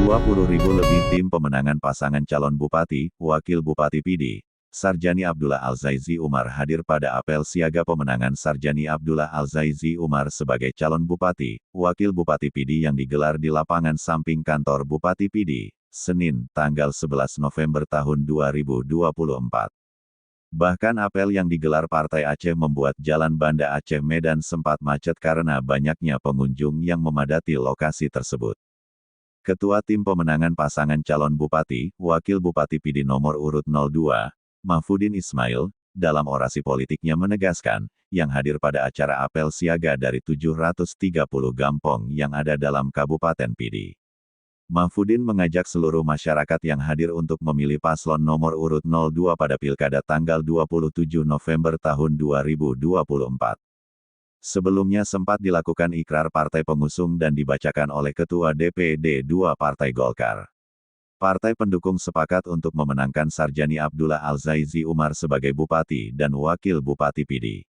20.000 lebih tim pemenangan pasangan calon Bupati, Wakil Bupati PD, Sarjani Abdullah Al-Zaizi Umar hadir pada apel siaga pemenangan Sarjani Abdullah Al-Zaizi Umar sebagai calon Bupati, Wakil Bupati PD yang digelar di lapangan samping kantor Bupati PD, Senin, tanggal 11 November tahun 2024. Bahkan apel yang digelar Partai Aceh membuat Jalan Banda Aceh Medan sempat macet karena banyaknya pengunjung yang memadati lokasi tersebut. Ketua Tim Pemenangan Pasangan Calon Bupati, Wakil Bupati PD nomor urut 02, Mahfudin Ismail, dalam orasi politiknya menegaskan, yang hadir pada acara apel siaga dari 730 gampong yang ada dalam Kabupaten PD. Mahfudin mengajak seluruh masyarakat yang hadir untuk memilih paslon nomor urut 02 pada Pilkada tanggal 27 November tahun 2024. Sebelumnya sempat dilakukan ikrar partai pengusung dan dibacakan oleh Ketua DPD 2 Partai Golkar. Partai pendukung sepakat untuk memenangkan Sarjani Abdullah Al-Zaizi Umar sebagai Bupati dan Wakil Bupati PD.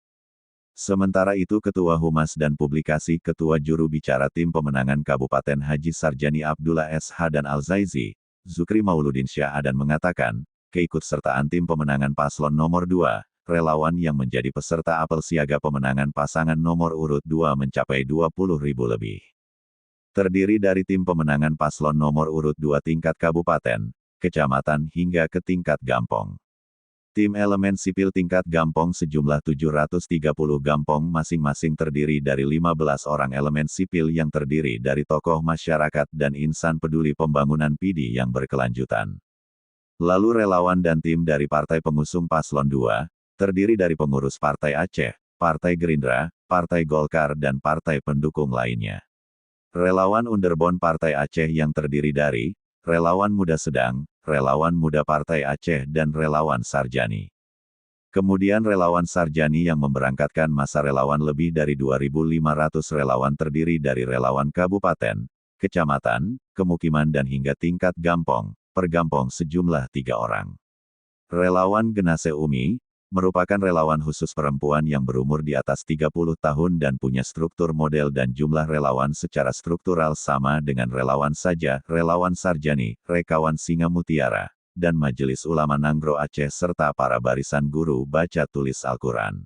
Sementara itu Ketua Humas dan Publikasi Ketua Juru Bicara Tim Pemenangan Kabupaten Haji Sarjani Abdullah SH dan Al-Zaizi, Zukri Mauludin Syah-Adan mengatakan, keikutsertaan tim pemenangan paslon nomor 2, relawan yang menjadi peserta apel siaga pemenangan pasangan nomor urut 2 mencapai 20.000 lebih. Terdiri dari tim pemenangan paslon nomor urut 2 tingkat kabupaten, kecamatan hingga ke tingkat gampong. Tim elemen sipil tingkat gampong sejumlah 730 gampong masing-masing terdiri dari 15 orang elemen sipil yang terdiri dari tokoh masyarakat dan insan peduli pembangunan PD yang berkelanjutan. Lalu relawan dan tim dari partai pengusung paslon 2, terdiri dari pengurus Partai Aceh, Partai Gerindra, Partai Golkar dan partai pendukung lainnya. Relawan Underbond Partai Aceh yang terdiri dari Relawan Muda Sedang, Relawan Muda Partai Aceh dan Relawan Sarjani. Kemudian Relawan Sarjani yang memberangkatkan masa relawan lebih dari 2.500 relawan terdiri dari relawan kabupaten, kecamatan, kemukiman dan hingga tingkat gampong, per gampong sejumlah 3 orang. Relawan Genase Umi, merupakan relawan khusus perempuan yang berumur di atas 30 tahun dan punya struktur model dan jumlah relawan secara struktural sama dengan relawan saja, Relawan Sarjani, Rekawan Singa Mutiara, dan Majelis Ulama Nanggro Aceh serta para barisan guru baca tulis Al-Quran.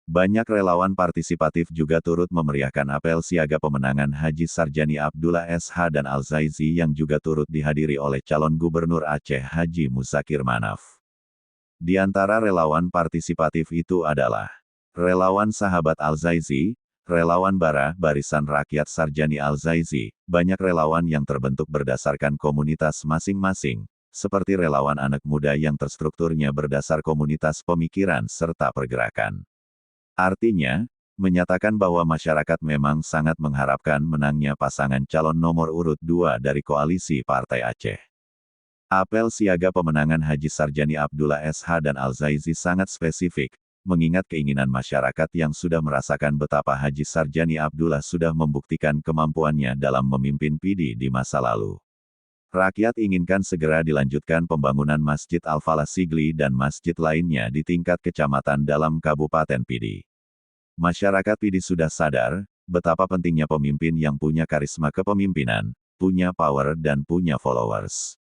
Banyak relawan partisipatif juga turut memeriahkan apel siaga pemenangan Haji Sarjani Abdullah SH dan Al-Zaizi yang juga turut dihadiri oleh calon Gubernur Aceh Haji Muzakir Manaf. Di antara relawan partisipatif itu adalah Relawan Sahabat Al-Zaizi, Relawan Bara, Barisan Rakyat Sarjani Al-Zaizi, banyak relawan yang terbentuk berdasarkan komunitas masing-masing, seperti relawan anak muda yang terstrukturnya berdasar komunitas pemikiran serta pergerakan. Artinya, menyatakan bahwa masyarakat memang sangat mengharapkan menangnya pasangan calon nomor urut 2 dari koalisi Partai Aceh. Apel siaga pemenangan Haji Sarjani Abdullah SH dan Al-Zaizi sangat spesifik, mengingat keinginan masyarakat yang sudah merasakan betapa Haji Sarjani Abdullah sudah membuktikan kemampuannya dalam memimpin PD di masa lalu. Rakyat inginkan segera dilanjutkan pembangunan Masjid Al-Falah Sigli dan masjid lainnya di tingkat kecamatan dalam Kabupaten PD. Masyarakat PD sudah sadar, betapa pentingnya pemimpin yang punya karisma kepemimpinan, punya power dan punya followers.